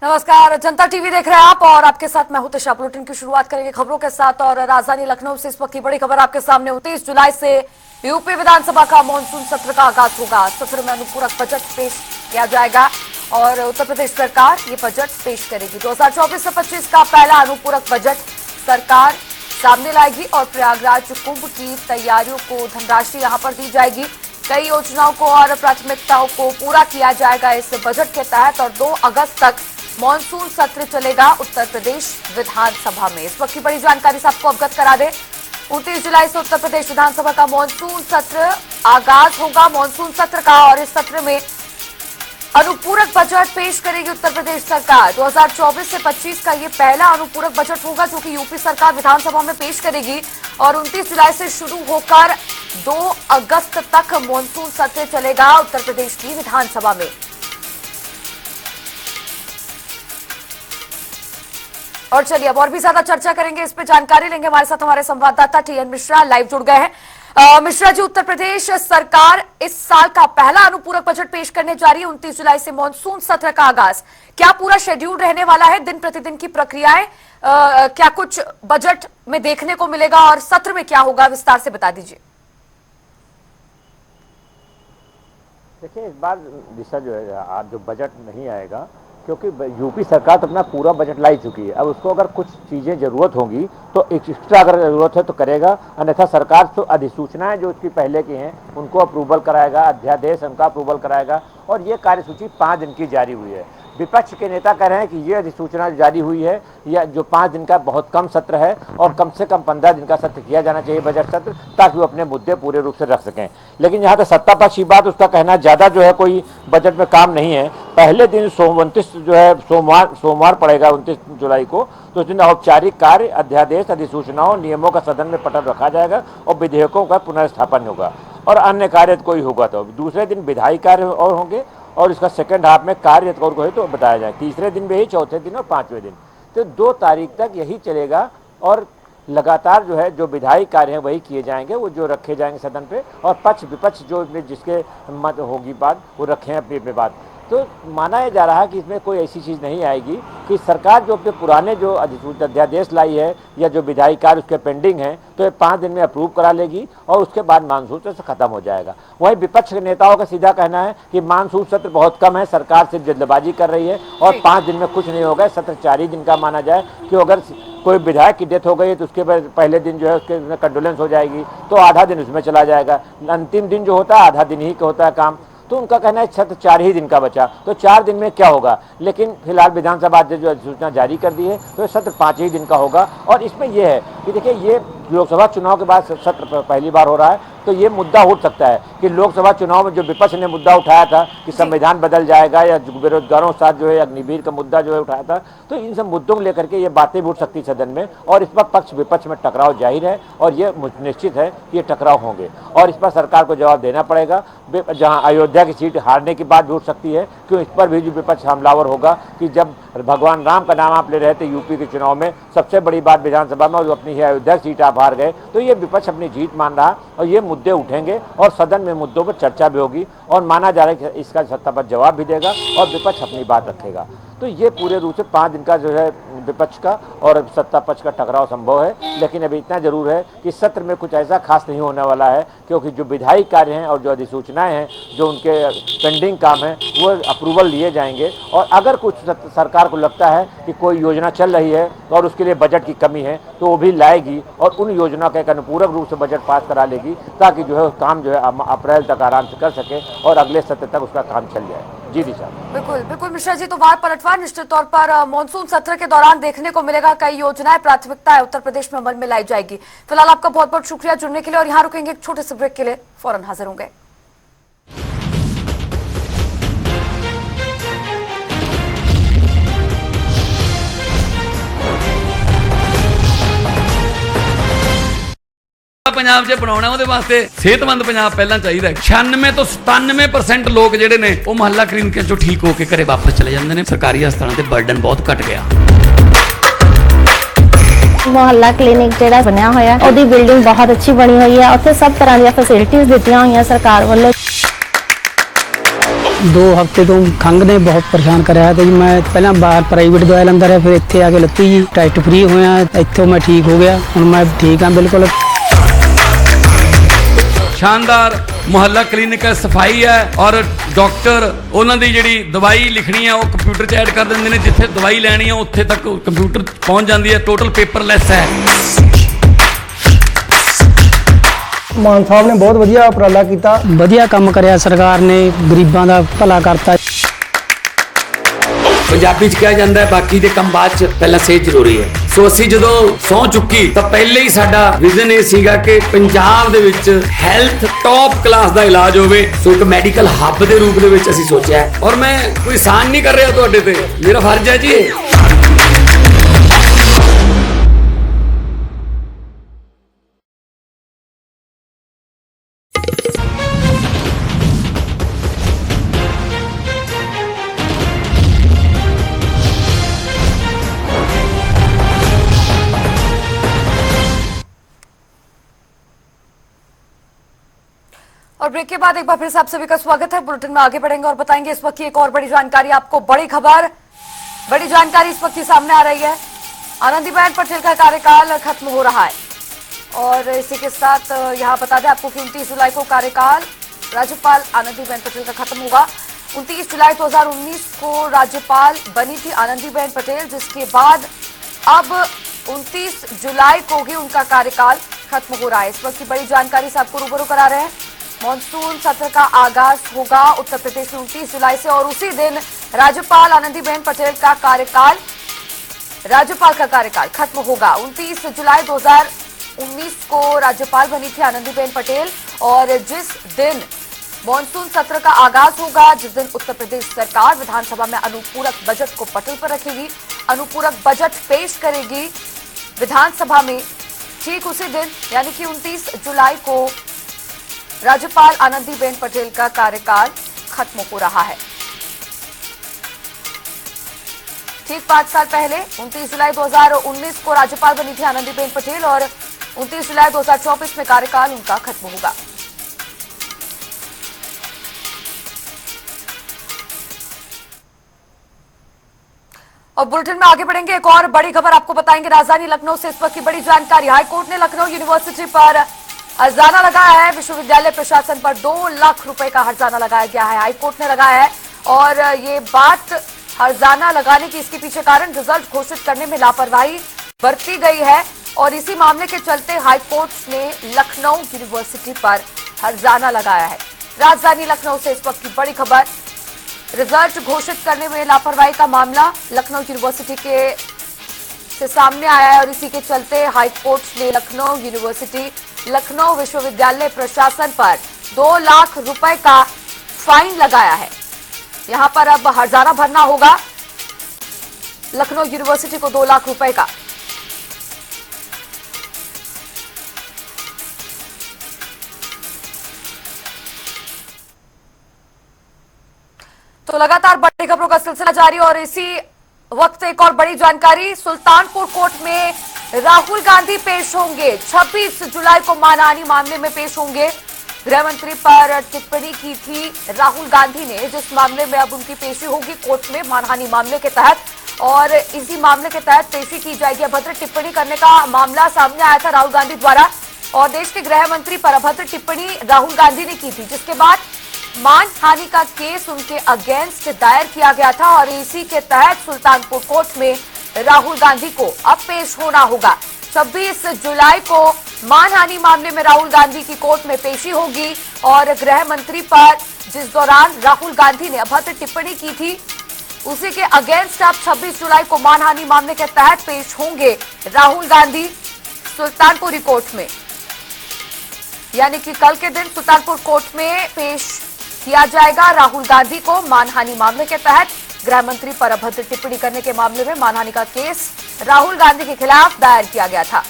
नमस्कार, जनता टीवी देख रहे हैं आप और आपके साथ मैं हूं तिशा। बुलेटिन की शुरुआत करेंगे खबरों के साथ और राजधानी लखनऊ से इस वक्त की बड़ी खबर आपके सामने। 29 जुलाई से यूपी विधानसभा का मानसून सत्र का आगाज होगा। सत्र में अनुपूरक बजट पेश किया जाएगा और उत्तर प्रदेश सरकार ये बजट पेश करेगी। 2024 से 25 का पहला अनुपूरक बजट सरकार सामने लाएगी और प्रयागराज कुंभ की तैयारियों को धनराशि यहां पर दी जाएगी। कई योजनाओं को और प्राथमिकताओं को पूरा किया जाएगा इस बजट के तहत और 2 अगस्त तक मॉनसून सत्र चलेगा उत्तर प्रदेश विधानसभा में। इस वक्त की बड़ी जानकारी से आपको अवगत करा दें। 29 जुलाई से उत्तर प्रदेश विधानसभा का मॉनसून सत्र आगाज होगा मॉनसून सत्र का और इस सत्र में अनुपूरक बजट पेश करेगी उत्तर प्रदेश सरकार। 2024 से 25 का ये पहला अनुपूरक बजट होगा जो कि यूपी सरकार विधानसभा में पेश करेगी और 29 जुलाई से शुरू होकर 2 अगस्त तक मॉनसून सत्र चलेगा उत्तर प्रदेश की विधानसभा में। और चलिए अब और भी ज्यादा चर्चा करेंगे, इस पे जानकारी लेंगे। हमारे साथ हमारे संवाददाता टीएन मिश्रा लाइव जुड़ गए हैं। मिश्रा जी, उत्तर प्रदेश सरकार इस साल का पहला अनुपूरक बजट पेश करने जा रही है। 29 जुलाई से मॉनसून सत्र का आगाज, क्या पूरा शेड्यूल रहने वाला है? दिन प्रतिदिन की प्रक्रियाएं क्या कुछ बजट में देखने को मिलेगा और सत्र में क्या होगा, विस्तार से बता दीजिए। देखिए, इस बार दिशा जो है आज जो बजट नहीं आएगा क्योंकि यूपी सरकार तो अपना पूरा बजट लाई चुकी है। अब उसको अगर कुछ चीज़ें ज़रूरत होंगी तो एक्स्ट्रा अगर ज़रूरत है तो करेगा, अन्यथा सरकार तो अधिसूचनाएं जो उसकी पहले की हैं उनको अप्रूवल कराएगा, अध्यादेश उनका अप्रूवल कराएगा और ये कार्यसूची 5 दिन की जारी हुई है। विपक्ष के नेता कह रहे हैं कि ये अधिसूचना जारी हुई है या जो 5 दिन का बहुत कम सत्र है और कम से कम 15 दिन का सत्र किया जाना चाहिए बजट सत्र, ताकि वो अपने मुद्दे पूरे रूप से रख सकें। लेकिन यहाँ तक सत्ता पक्ष की बात, उसका कहना ज़्यादा जो है कोई बजट में काम नहीं है। पहले दिन 29 जो है सोमवार पड़ेगा 29 जुलाई को, तो उस दिन औपचारिक कार्य, अध्यादेश, अधिसूचनाओं, नियमों का सदन में पठन रखा जाएगा और विधेयकों का पुनर्स्थापन होगा और अन्य कार्य कोई होगा तो दूसरे दिन विधायी कार्य और होंगे और इसका सेकंड हाफ में कार्य को है तो बताया जाए। तीसरे दिन भी यही, चौथे दिन और 5वें दिन, तो 2 तारीख तक यही चलेगा और लगातार जो है जो विधायी कार्य हैं वही किए जाएंगे, वो जो रखे जाएंगे सदन पे और पक्ष विपक्ष जो जिसके मत होगी बात वो रखें अपनी बात। तो माना जा रहा है कि इसमें कोई ऐसी चीज़ नहीं आएगी कि सरकार जो अपने पुराने जो अध्यादेश लाई है या जो विधायी कार्य उसके पेंडिंग हैं तो ये 5 दिन में अप्रूव करा लेगी और उसके बाद मानसून सत्र खत्म हो जाएगा। वहीं विपक्ष के नेताओं का सीधा कहना है कि मानसून सत्र बहुत कम है, सरकार सिर्फ जल्दबाजी कर रही है और 5 दिन में कुछ नहीं होगा, सत्र 4 ही दिन का माना जाए कि अगर कोई विधायक की डेथ हो गई तो उसके पहले दिन जो है उसके कंडोलेंस हो जाएगी तो आधा दिन उसमें चला जाएगा, अंतिम दिन जो होता है आधा दिन ही होता है काम। तो उनका कहना है सत्र 4 ही दिन का बचा, तो 4 दिन में क्या होगा। लेकिन फिलहाल विधानसभा अध्यक्ष जो अधिसूचना जारी कर दी है तो सत्र 5 ही दिन का होगा। और इसमें यह है कि देखिए, ये लोकसभा चुनाव के बाद सत्र पहली बार हो रहा है तो ये मुद्दा उठ सकता है कि लोकसभा चुनाव में जो विपक्ष ने मुद्दा उठाया था कि संविधान बदल जाएगा या बेरोजगारों के साथ जो है अग्निवीर का मुद्दा जो है उठाया था, तो इन सब मुद्दों को लेकर के ये बातें भी उठ सकती सदन में और इस पर पक्ष विपक्ष में टकराव जाहिर है और ये निश्चित है कि ये टकराव होंगे और इस पर सरकार को जवाब देना पड़ेगा। जहाँ अयोध्या की सीट हारने की बात भी उठ सकती है क्यों इस पर भी जो विपक्ष हमलावर होगा कि जब भगवान राम का नाम आप ले रहे थे यूपी के चुनाव में, सबसे बड़ी बात विधानसभा में और अपनी ही अयोध्या सीट आप हार गए, तो ये विपक्ष अपनी जीत मान रहा और ये मुद्दे उठेंगे और सदन में मुद्दों पर चर्चा भी होगी और माना जा रहा है कि इसका सत्ता पर जवाब भी देगा और विपक्ष अपनी बात रखेगा। तो ये पूरे रूप से 5 दिन का जो है विपक्ष का और सत्ता पक्ष का टकराव संभव है। लेकिन अभी इतना जरूर है कि सत्र में कुछ ऐसा खास नहीं होने वाला है क्योंकि जो विधायी कार्य हैं और जो अधिसूचनाएं हैं, जो उनके पेंडिंग काम हैं, वो अप्रूवल लिए जाएंगे और अगर कुछ सरकार को लगता है कि कोई योजना चल रही है और उसके लिए बजट की कमी है तो वो भी लाएगी और उन योजना का एक अनुपूरक रूप से बजट पास करा लेगी ताकि जो है काम जो है अप्रैल तक आराम से कर सके और अगले सत्र तक उसका काम चल जाए। जी दिशा, बिल्कुल बिल्कुल मिश्रा जी, तो वार पलटवार निश्चित तौर पर मॉनसून सत्र के दौरान देखने को मिलेगा। कई योजनाएं, प्राथमिकताएं उत्तर प्रदेश में अमल में लाई जाएगी। फिलहाल आपका बहुत बहुत शुक्रिया जुड़ने के लिए और यहाँ रुकेंगे एक छोटे से ब्रेक के लिए, फौरन हाजिर होंगे। पंजाब च बनाउणा ਉਹਦੇ ਵਾਸਤੇ ਸਿਹਤਮੰਦ ਪੰਜਾਬ ਪਹਿਲਾਂ ਚਾਹੀਦਾ। 96 ਤੋਂ 97% ਲੋਕ ਜਿਹੜੇ ਨੇ ਉਹ ਮੁਹੱਲਾ ਕਲੀਨਿਕਾਂ ਚੋਂ ਠੀਕ ਹੋ ਕੇ ਘਰੇ ਵਾਪਸ ਚਲੇ ਜਾਂਦੇ ਨੇ। ਸਰਕਾਰੀ ਹਸਪਤਾਲਾਂ ਤੇ ਬਰਡਨ ਬਹੁਤ ਘਟ ਗਿਆ। ਮੁਹੱਲਾ ਕਲੀਨਿਕ ਜਿਹੜਾ ਬਣਿਆ ਹੋਇਆ ਉਹਦੀ ਬਿਲਡਿੰਗ ਬਹੁਤ ਅੱਛੀ ਬਣੀ ਹੋਈ ਹੈ, ਉੱਥੇ ਸਭ ਤਰ੍ਹਾਂ ਦੀਆਂ ਫੈਸਿਲਿਟੀਆਂ ਦਿੱਤੀਆਂ ਹੋਈਆਂ ਸਰਕਾਰ ਵੱਲੋਂ। 2 ਹਫ਼ਤੇ ਤੋਂ ਖੰਘ ਨੇ ਬਹੁਤ ਪਰੇਸ਼ਾਨ ਕਰਿਆ ਤੇ ਜੀ ਮੈਂ ਪਹਿਲਾਂ ਬਾਹਰ ਪ੍ਰਾਈਵੇਟ ਦਵਾਈ ਲੈਂਦਾ ਰਿਹਾ, ਫਿਰ ਇੱਥੇ ਆ ਕੇ ਲੱਤੀ ਜੀ ਟੈਸਟ ਫ੍ਰੀ ਹੋਇਆ, ਇੱਥੋਂ ਮੈਂ ਠੀਕ ਹੋ ਗਿਆ, ਹੁਣ ਮੈਂ ਠੀਕ ਹਾਂ ਬਿਲਕੁਲ। शानदार ਮੁਹੱਲਾ ਕਲੀਨਿਕ ਹੈ, ਸਫਾਈ ਹੈ ਔਰ ਡਾਕਟਰ ਉਹਨਾਂ ਦੀ ਜਿਹੜੀ ਦਵਾਈ ਲਿਖਣੀ ਹੈ ਉਹ ਕੰਪਿਊਟਰ 'ਚ ਐਡ ਕਰ ਦਿੰਦੇ ਨੇ, ਜਿੱਥੇ ਦਵਾਈ ਲੈਣੀ ਹੈ ਉੱਥੇ ਤੱਕ ਕੰਪਿਊਟਰ ਪਹੁੰਚ ਜਾਂਦੀ ਹੈ, ਟੋਟਲ ਪੇਪਰਲੈਸ ਹੈ। ਮਾਨ ਸਾਹਿਬ ਨੇ ਬਹੁਤ ਵਧੀਆ ਉਪਰਾਲਾ ਕੀਤਾ, ਵਧੀਆ ਕੰਮ ਕਰਿਆ ਸਰਕਾਰ ਨੇ, ਗਰੀਬਾਂ ਦਾ ਭਲਾ ਕਰਤਾ। ਪੰਜਾਬੀ 'ਚ ਕਿਹਾ ਜਾਂਦਾ ਹੈ ਬਾਕੀ ਦੇ ਕੰਮ ਬਾਅਦ 'ਚ, ਪਹਿਲਾਂ ਸਿਹਤ ਜ਼ਰੂਰੀ ਹੈ। ਸੋ ਅਸੀਂ ਜਦੋਂ ਸਹੁੰ ਚੁੱਕੀ ਤਾਂ ਪਹਿਲੇ ਹੀ ਸਾਡਾ ਵਿਜ਼ਨ ਇਹ ਸੀਗਾ ਕਿ ਪੰਜਾਬ ਦੇ ਵਿੱਚ ਹੈਲਥ ਟੌਪ ਕਲਾਸ ਦਾ ਇਲਾਜ ਹੋਵੇ। ਸੋ ਇੱਕ ਮੈਡੀਕਲ ਹੱਬ ਦੇ ਰੂਪ ਦੇ ਵਿੱਚ ਅਸੀਂ ਸੋਚਿਆ ਹੈ, ਔਰ ਮੈਂ ਕੋਈ ਸਾਨ ਨਹੀਂ ਕਰ ਰਿਹਾ ਤੁਹਾਡੇ ਤੇ, ਮੇਰਾ ਫਰਜ਼ ਹੈ ਜੀ ਇਹ। और ब्रेक के बाद एक बार फिर से आप सभी का स्वागत है। बुलेटिन में आगे बढ़ेंगे और बताएंगे इस वक्त की एक और बड़ी जानकारी आपको। बड़ी खबर, बड़ी जानकारी इस वक्त की सामने आ रही है। आनंदीबेन पटेल का कार्यकाल खत्म हो रहा है और इसी के साथ यहां बता दें आपको कि 29 जुलाई को कार्यकाल राज्यपाल आनंदीबेन पटेल का खत्म होगा। 29 जुलाई 2019 को राज्यपाल बनी थी आनंदीबेन पटेल, जिसके बाद अब 29 जुलाई को ही उनका कार्यकाल खत्म हो रहा है। इस वक्त की बड़ी जानकारी से आपको रूबरू करा रहे हैं। मॉनसून सत्र का आगाज होगा उत्तर प्रदेश में 29 जुलाई से और उसी दिन राज्यपाल आनंदीबेन पटेल का कार्यकाल, राज्यपाल का कार्यकाल खत्म होगा। 29 जुलाई 2019 को राज्यपाल बनी थी आनंदीबेन पटेल और जिस दिन मॉनसून सत्र का आगाज होगा, जिस दिन उत्तर प्रदेश सरकार विधानसभा में अनुपूरक बजट को पटल पर रखेगी, अनुपूरक बजट पेश करेगी विधानसभा में, ठीक उसी दिन यानी कि 29 जुलाई को राज्यपाल आनंदीबेन पटेल का कार्यकाल खत्म हो रहा है। ठीक 5 साल पहले 29 जुलाई 2019 को राज्यपाल बनी थी आनंदीबेन पटेल और 29 जुलाई 2024 में कार्यकाल उनका खत्म होगा। और बुलेटिन में आगे बढ़ेंगे, एक और बड़ी खबर आपको बताएंगे। राजधानी लखनऊ से इस वक्त की बड़ी जानकारी। हाईकोर्ट ने लखनऊ यूनिवर्सिटी पर हर्जाना लगाया है। विश्वविद्यालय प्रशासन पर 2 लाख रुपए का हर्जाना लगाया गया है, हाईकोर्ट ने लगाया है। और ये बात हर्जाना लगाने की, इसके पीछे कारण रिजल्ट घोषित करने में लापरवाही बरती गई है और इसी मामले के चलते हाईकोर्ट ने लखनऊ यूनिवर्सिटी पर हर्जाना लगाया है। राजधानी लखनऊ से इस वक्त की बड़ी खबर, रिजल्ट घोषित करने में लापरवाही का मामला लखनऊ यूनिवर्सिटी से सामने आया है और इसी के चलते हाईकोर्ट ने लखनऊ यूनिवर्सिटी, लखनऊ विश्वविद्यालय प्रशासन पर 2 लाख रुपए का फाइन लगाया है। यहां पर अब हर्जाना भरना होगा लखनऊ यूनिवर्सिटी को 2 लाख रुपए का। तो लगातार बड़ी खबरों का सिलसिला जारी और इसी वक्त एक और बड़ी जानकारी। सुल्तानपुर कोर्ट में राहुल गांधी पेश होंगे। 26 जुलाई को मानहानि मामले में पेश होंगे। गृह मंत्री पर टिप्पणी की थी राहुल गांधी ने, जिस मामले में अब उनकी पेशी होगी कोर्ट में मानहानि मामले के तहत और इसी मामले के तहत पेशी की जाएगी। अभद्र टिप्पणी करने का मामला सामने आया था राहुल गांधी द्वारा और देश के गृह मंत्री पर अभद्र टिप्पणी राहुल गांधी ने की थी, जिसके बाद मानहानि का केस उनके अगेंस्ट दायर किया गया था और इसी के तहत सुल्तानपुर कोर्ट में राहुल गांधी को अब पेश होना होगा। 26 जुलाई को मानहानि मामले में राहुल गांधी की कोर्ट में पेशी होगी और गृह मंत्री पर जिस दौरान राहुल गांधी ने अभद्र टिप्पणी की थी, उसी के अगेंस्ट अब 26 जुलाई को मानहानि मामले के तहत पेश होंगे राहुल गांधी सुल्तानपुरी कोर्ट में। यानी कि कल के दिन सुल्तानपुर कोर्ट में पेश किया जाएगा राहुल गांधी को मानहानि मामले के तहत। गृह मंत्री पर अभद्र टिप्पणी करने के मामले में मानहानि का केस राहुल गांधी के खिलाफ दायर किया गया था।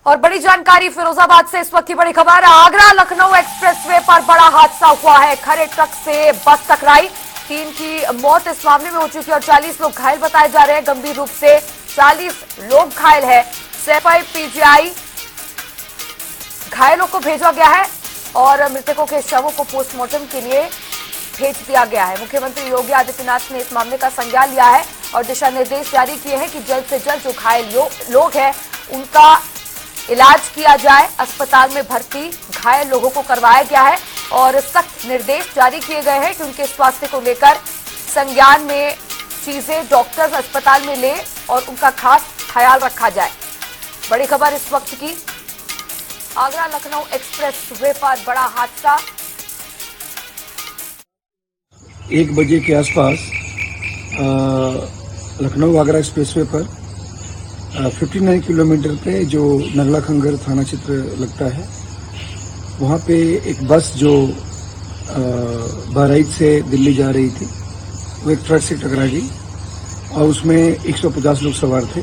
और बड़ी जानकारी फिरोजाबाद से इस वक्त की बड़ी खबर। आगरा लखनऊ एक्सप्रेसवे पर बड़ा हादसा हुआ है। खरे ट्रक से बस टकराई, 3 की मौत इस मामले में हो चुकी है और 40 लोग घायल बताए जा रहे हैं। गंभीर रूप से 40 लोग घायल है। सैफई पीजीआई घायलों को भेजा गया है और मृतकों के शवों को पोस्टमार्टम के लिए भेज दिया गया है। मुख्यमंत्री योगी आदित्यनाथ ने इस मामले का संज्ञान लिया है और दिशा निर्देश जारी किए हैं कि जल्द से जल्द जो घायल लोग हैं उनका इलाज किया जाए। अस्पताल में भर्ती घायल लोगों को करवाया गया है और सख्त निर्देश जारी किए गए हैं कि उनके स्वास्थ्य को लेकर संज्ञान में चीजें डॉक्टर्स अस्पताल में ले और उनका खास ख्याल रखा जाए। बड़ी खबर इस वक्त की, आगरा लखनऊ एक्सप्रेस वे पर बड़ा हादसा। 1 बजे के आसपास लखनऊ आगरा एक्सप्रेसवे पर 59 किलोमीटर पे जो नगला खंगर थाना क्षेत्र लगता है, वहाँ पे एक बस जो बहराइच से दिल्ली जा रही थी वो एक ट्रक से टकरा गई और उसमें 150 लोग सवार थे।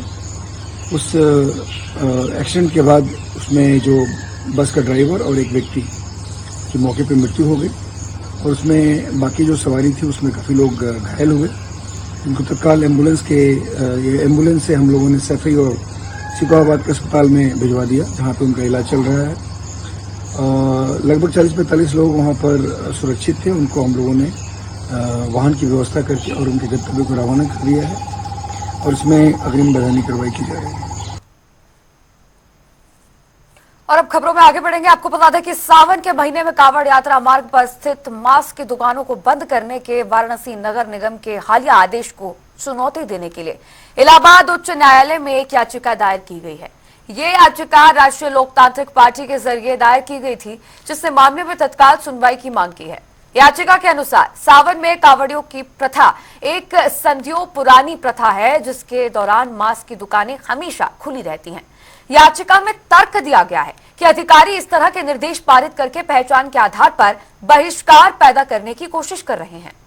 उस एक्सीडेंट के बाद उसमें जो बस का ड्राइवर और एक व्यक्ति की मौके पे मृत्यु हो गई और उसमें बाकी जो सवारी थी उसमें काफ़ी लोग घायल हुए। इनको तत्काल एम्बुलेंस से हम लोगों ने सैफई और सिकोहाबाद के अस्पताल में भिजवा दिया, जहाँ पे उनका इलाज चल रहा है। लगभग 40-45 लोग वहाँ पर सुरक्षित थे। उनको हम लोगों ने वाहन की व्यवस्था करके और उनके गंतव्य को रवाना कर दिया है और इसमें अग्रिम वैधानिक कार्रवाई की जा रही है। और अब खबरों में आगे बढ़ेंगे। आपको बता दें कि सावन के महीने में कांवड़ यात्रा मार्ग पर स्थित मांस की दुकानों को बंद करने के वाराणसी नगर निगम के हालिया आदेश को चुनौती देने के लिए इलाहाबाद उच्च न्यायालय में एक याचिका दायर की गई है। ये याचिका राष्ट्रीय लोकतांत्रिक पार्टी के जरिए दायर की गई थी, जिसने मामले में तत्काल सुनवाई की मांग की है। याचिका के अनुसार सावन में कांवड़ियों की प्रथा एक सदियों पुरानी प्रथा है, जिसके दौरान मांस की दुकानें हमेशा खुली रहती हैं। याचिका में तर्क दिया गया है कि अधिकारी इस तरह के निर्देश पारित करके पहचान के आधार पर बहिष्कार पैदा करने की कोशिश कर रहे हैं।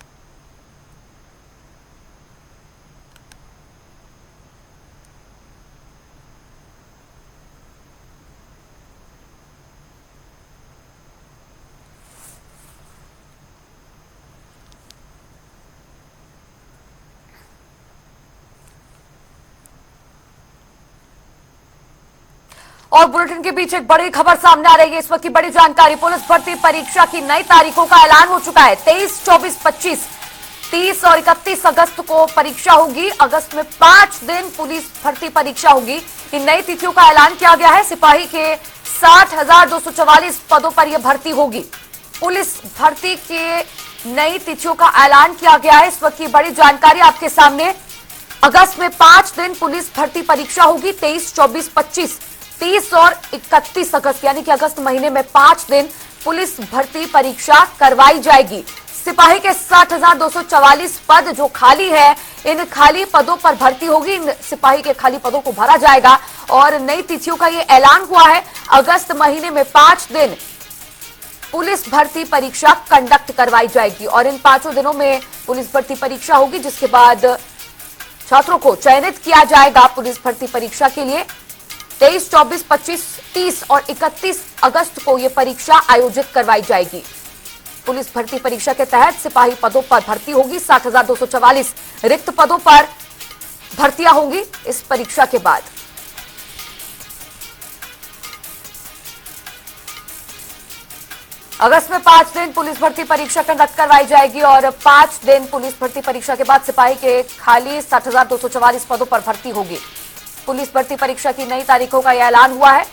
और बुलेटिन के बीच एक बड़ी खबर सामने आ रही है। इस वक्त की बड़ी जानकारी, पुलिस भर्ती परीक्षा की नई तारीखों का ऐलान हो चुका है। 23, 24, 25, 30 और 31 अगस्त को परीक्षा होगी। अगस्त में 5 दिन पुलिस भर्ती परीक्षा होगी। इन नई तिथियों का ऐलान किया गया है। सिपाही के 60,244 पदों पर यह भर्ती होगी। पुलिस भर्ती के नई तिथियों का ऐलान किया गया है। इस वक्त की बड़ी जानकारी आपके सामने, अगस्त में 5 दिन पुलिस भर्ती परीक्षा होगी। 23, 24, 25, 30 और 31 अगस्त यानी कि अगस्त महीने में 5 दिन पुलिस भर्ती परीक्षा करवाई जाएगी। सिपाही के 60,244 पद जो खाली है, इन खाली पदों पर भर्ती होगी। इन सिपाही के खाली पदों को भरा जाएगा और नई तिथियों का ये ऐलान हुआ है। अगस्त महीने में 5 दिन पुलिस भर्ती परीक्षा कंडक्ट करवाई जाएगी और इन 5 दिनों में पुलिस भर्ती परीक्षा होगी, जिसके बाद छात्रों को चयनित किया जाएगा पुलिस भर्ती परीक्षा के लिए। 23, 24, 25, 30 और 31 अगस्त को यह परीक्षा आयोजित करवाई जाएगी। पुलिस भर्ती परीक्षा के तहत सिपाही पदों पर भर्ती होगी। 60,244 रिक्त पदों पर भर्तियां होंगी इस परीक्षा के बाद। अगस्त में 5 दिन पुलिस भर्ती परीक्षा कंडक्ट करवाई जाएगी और 5 दिन पुलिस भर्ती परीक्षा के बाद सिपाही के खाली 60,244 पदों पर भर्ती होगी। पुलिस भर्ती परीक्षा की नई तारीखों का यह ऐलान हुआ है।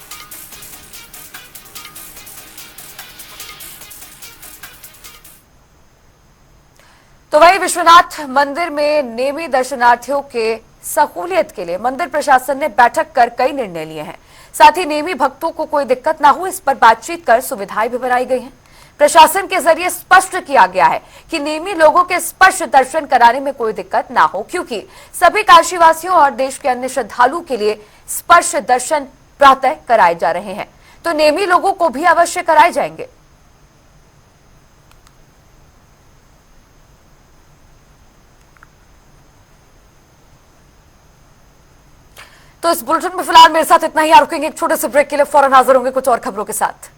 तो वही विश्वनाथ मंदिर में नेमी दर्शनार्थियों के सहूलियत के लिए मंदिर प्रशासन ने बैठक कर कई निर्णय लिए हैं। साथ ही नेमी भक्तों को कोई दिक्कत ना हो, इस पर बातचीत कर सुविधाएं भी बनाई गई हैं। प्रशासन के जरिए स्पष्ट किया गया है कि नेमी लोगों के स्पर्श दर्शन कराने में कोई दिक्कत ना हो, क्योंकि सभी काशीवासियों और देश के अन्य श्रद्धालुओं के लिए स्पर्श दर्शन प्रातः कराए जा रहे हैं, तो नेमी लोगों को भी अवश्य कराए जाएंगे। तो इस बुलेटिन में फिलहाल मेरे साथ इतना ही। रुकेंगे एक छोटे से ब्रेक के लिए, फौरन हाजिर होंगे कुछ और खबरों के साथ।